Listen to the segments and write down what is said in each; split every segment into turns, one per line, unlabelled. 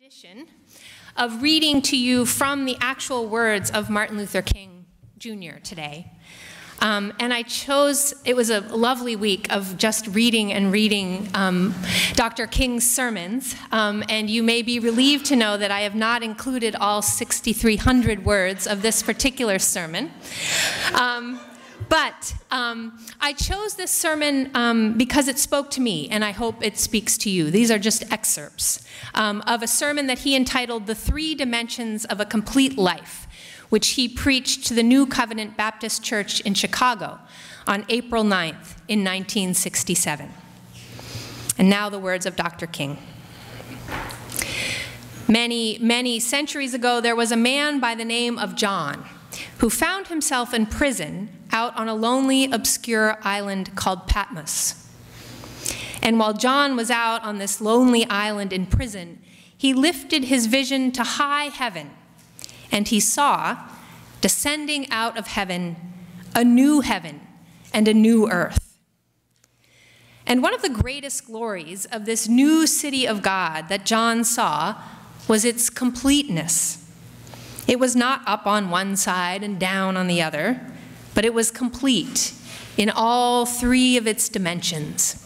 tradition of reading to you from the actual words of Martin Luther King Jr. today. And I chose, it was a lovely week of just reading and reading Dr. King's sermons. And you may be relieved to know that I have not included all 6,300 words of this particular sermon. But I chose this sermon because it spoke to me, and I hope it speaks to you. These are just excerpts of a sermon that he entitled "The Three Dimensions of a Complete Life," which he preached to the New Covenant Baptist Church in Chicago on April 9th in 1967. And now the words of Dr. King. Many, many centuries ago, there was a man by the name of John who found himself in prison out on a lonely, obscure island called Patmos. And while John was out on this lonely island in prison, he lifted his vision to high heaven, and he saw, descending out of heaven, a new heaven and a new earth. And one of the greatest glories of this new city of God that John saw was its completeness. It was not up on one side and down on the other, but it was complete in all three of its dimensions.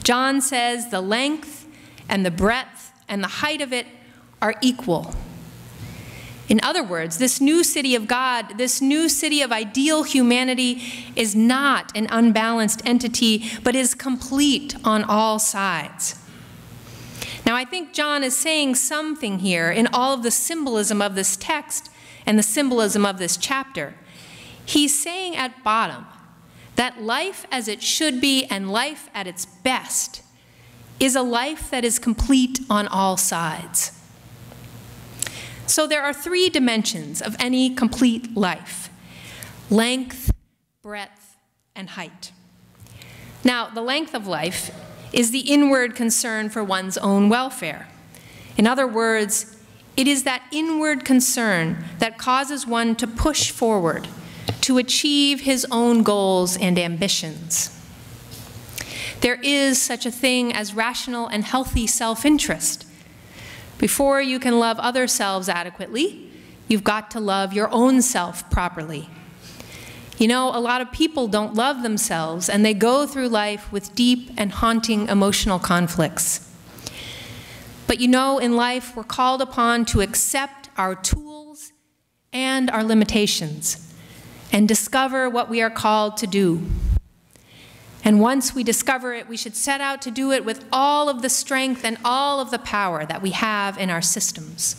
John says the length and the breadth and the height of it are equal. In other words, this new city of God, this new city of ideal humanity is not an unbalanced entity, but is complete on all sides. Now, I think John is saying something here in all of the symbolism of this text and the symbolism of this chapter. He's saying at bottom that life as it should be and life at its best is a life that is complete on all sides. So there are three dimensions of any complete life: length, breadth, and height. Now, the length of life is the inward concern for one's own welfare. In other words, it is that inward concern that causes one to push forward, to achieve his own goals and ambitions. There is such a thing as rational and healthy self-interest. Before you can love other selves adequately, you've got to love your own self properly. You know, a lot of people don't love themselves, and they go through life with deep and haunting emotional conflicts. But you know, in life, we're called upon to accept our tools and our limitations and discover what we are called to do. And once we discover it, we should set out to do it with all of the strength and all of the power that we have in our systems.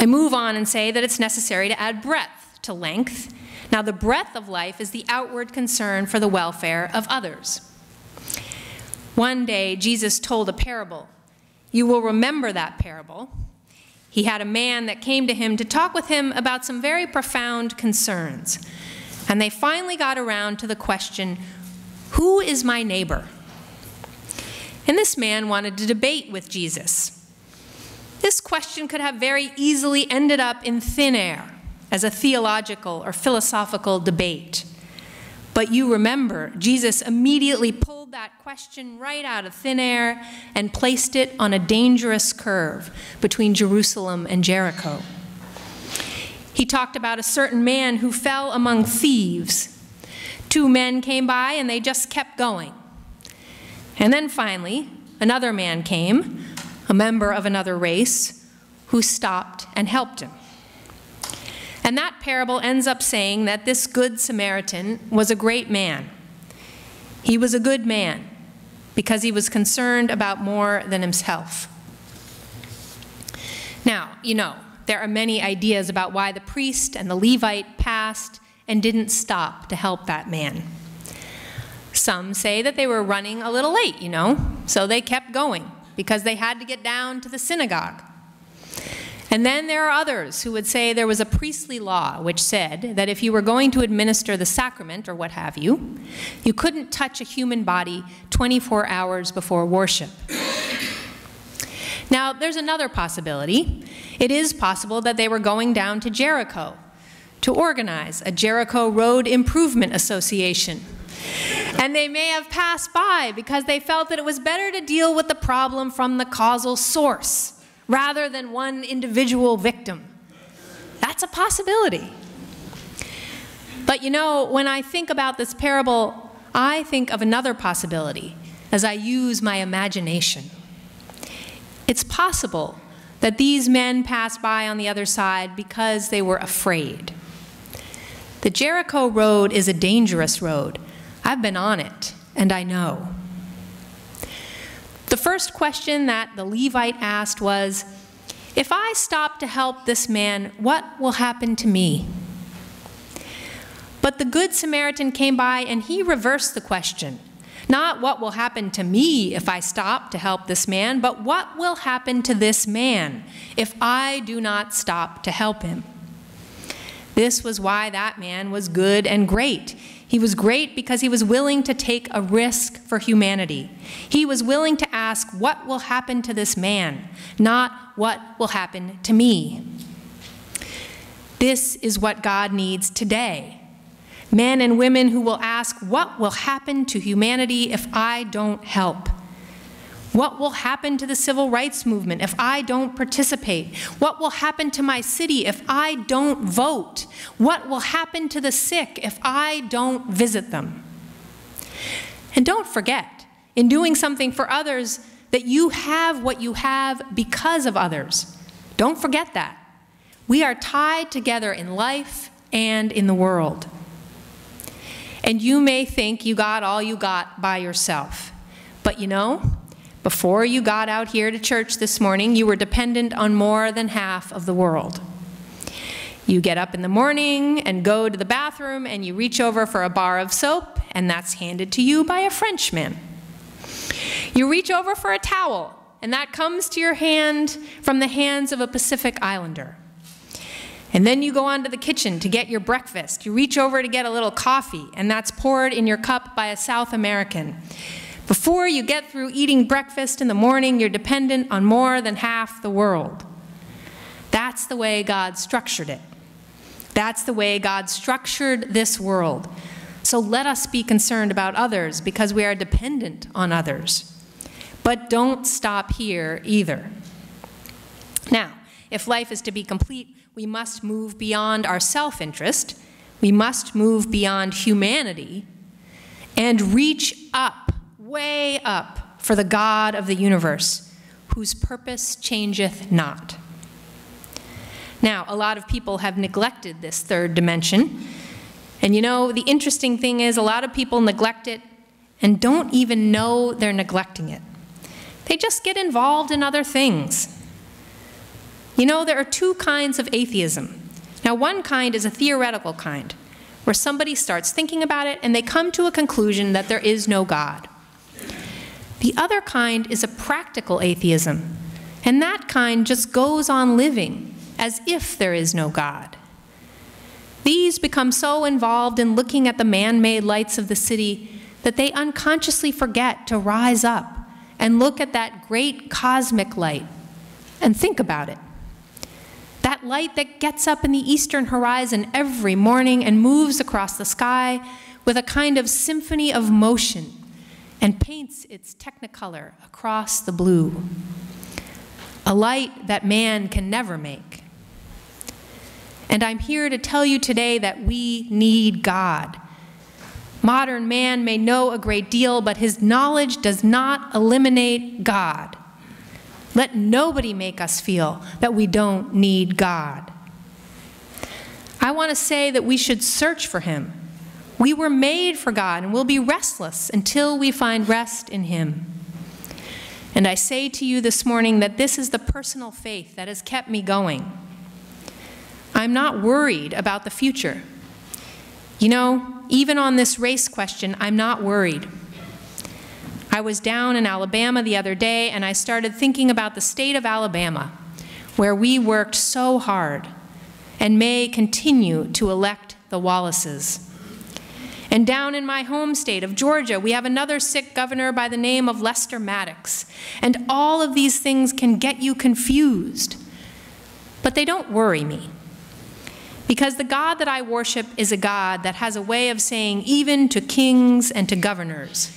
I move on and say that it's necessary to add breadth to length. Now, the breadth of life is the outward concern for the welfare of others. One day, Jesus told a parable. You will remember that parable. He had a man that came to him to talk with him about some very profound concerns. And they finally got around to the question, who is my neighbor? And this man wanted to debate with Jesus. This question could have very easily ended up in thin air as a theological or philosophical debate. But you remember, Jesus immediately pulled that question right out of thin air and placed it on a dangerous curve between Jerusalem and Jericho. He talked about a certain man who fell among thieves. Two men came by and they just kept going. And then finally, another man came, a member of another race, who stopped and helped him. And that parable ends up saying that this Good Samaritan was a great man. He was a good man because he was concerned about more than himself. Now, you know, there are many ideas about why the priest and the Levite passed and didn't stop to help that man. Some say that they were running a little late, you know, so they kept going because they had to get down to the synagogue. And then there are others who would say there was a priestly law which said that if you were going to administer the sacrament or what have you, you couldn't touch a human body 24 hours before worship. Now, there's another possibility. It is possible that they were going down to Jericho to organize a Jericho Road Improvement Association. And they may have passed by because they felt that it was better to deal with the problem from the causal source rather than one individual victim. That's a possibility. But you know, when I think about this parable, I think of another possibility as I use my imagination. It's possible that these men passed by on the other side because they were afraid. The Jericho road is a dangerous road. I've been on it, and I know. The first question that the Levite asked was, if I stop to help this man, what will happen to me? But the Good Samaritan came by and he reversed the question. Not what will happen to me if I stop to help this man, but what will happen to this man if I do not stop to help him? This was why that man was good and great. He was great because he was willing to take a risk for humanity. He was willing to ask, what will happen to this man, not what will happen to me? This is what God needs today. Men and women who will ask, what will happen to humanity if I don't help? What will happen to the civil rights movement if I don't participate? What will happen to my city if I don't vote? What will happen to the sick if I don't visit them? And don't forget, in doing something for others, that you have what you have because of others. Don't forget that. We are tied together in life and in the world. And you may think you got all you got by yourself. But you know, before you got out here to church this morning, you were dependent on more than half of the world. You get up in the morning and go to the bathroom and you reach over for a bar of soap, and that's handed to you by a Frenchman. You reach over for a towel, and that comes to your hand from the hands of a Pacific Islander. And then you go on to the kitchen to get your breakfast. You reach over to get a little coffee, and that's poured in your cup by a South American. Before you get through eating breakfast in the morning, you're dependent on more than half the world. That's the way God structured it. That's the way God structured this world. So let us be concerned about others because we are dependent on others. But don't stop here either. Now, if life is to be complete, we must move beyond our self-interest, we must move beyond humanity, and reach up, way up, for the God of the universe, whose purpose changeth not. Now, a lot of people have neglected this third dimension, and you know, the interesting thing is a lot of people neglect it and don't even know they're neglecting it. They just get involved in other things. You know, there are two kinds of atheism. Now, one kind is a theoretical kind, where somebody starts thinking about it and they come to a conclusion that there is no God. The other kind is a practical atheism, and that kind just goes on living as if there is no God. These become so involved in looking at the man-made lights of the city that they unconsciously forget to rise up and look at that great cosmic light and think about it. That light that gets up in the eastern horizon every morning and moves across the sky with a kind of symphony of motion and paints its technicolor across the blue. A light that man can never make. And I'm here to tell you today that we need God. Modern man may know a great deal, but his knowledge does not eliminate God. Let nobody make us feel that we don't need God. I want to say that we should search for him. We were made for God, and we'll be restless until we find rest in him. And I say to you this morning that this is the personal faith that has kept me going. I'm not worried about the future. You know, even on this race question, I'm not worried. I was down in Alabama the other day, and I started thinking about the state of Alabama, where we worked so hard and may continue to elect the Wallaces. And down in my home state of Georgia, we have another sick governor by the name of Lester Maddox. And all of these things can get you confused, but they don't worry me. Because the God that I worship is a God that has a way of saying even to kings and to governors,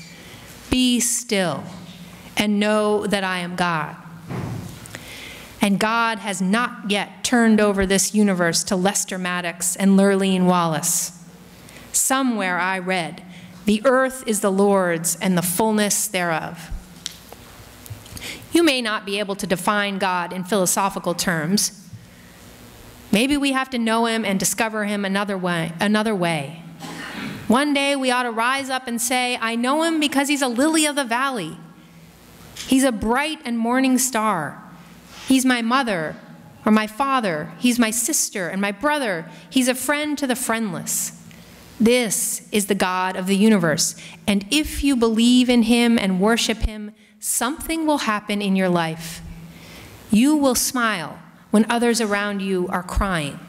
"Be still and know that I am God." And God has not yet turned over this universe to Lester Maddox and Lurleen Wallace. Somewhere I read, "The earth is the Lord's and the fullness thereof." You may not be able to define God in philosophical terms. Maybe we have to know him and discover him another way. One day we ought to rise up and say, "I know him because he's a lily of the valley. He's a bright and morning star. He's my mother or my father. He's my sister and my brother. He's a friend to the friendless." This is the God of the universe. And if you believe in him and worship him, something will happen in your life. You will smile when others around you are crying.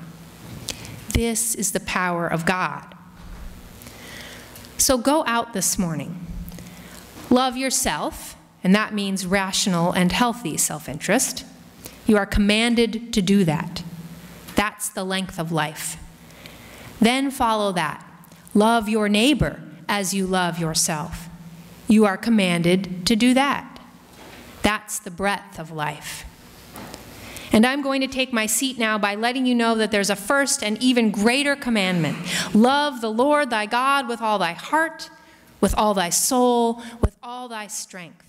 This is the power of God. So go out this morning. Love yourself, and that means rational and healthy self-interest. You are commanded to do that. That's the length of life. Then follow that. Love your neighbor as you love yourself. You are commanded to do that. That's the breadth of life. And I'm going to take my seat now by letting you know that there's a first and even greater commandment. Love the Lord thy God with all thy heart, with all thy soul, with all thy strength.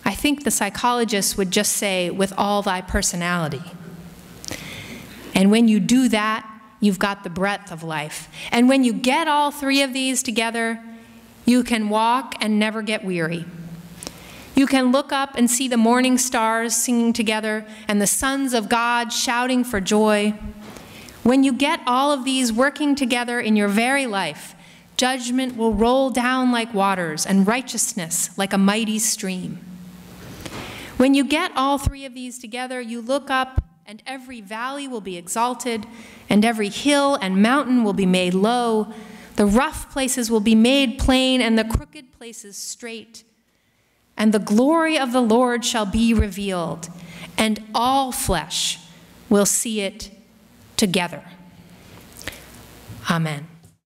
I think the psychologists would just say, with all thy personality. And when you do that, you've got the breadth of life. And when you get all three of these together, you can walk and never get weary. You can look up and see the morning stars singing together and the sons of God shouting for joy. When you get all of these working together in your very life, judgment will roll down like waters and righteousness like a mighty stream. When you get all three of these together, you look up and every valley will be exalted, and every hill and mountain will be made low. The rough places will be made plain, and the crooked places straight. And the glory of the Lord shall be revealed, and all flesh will see it together. Amen.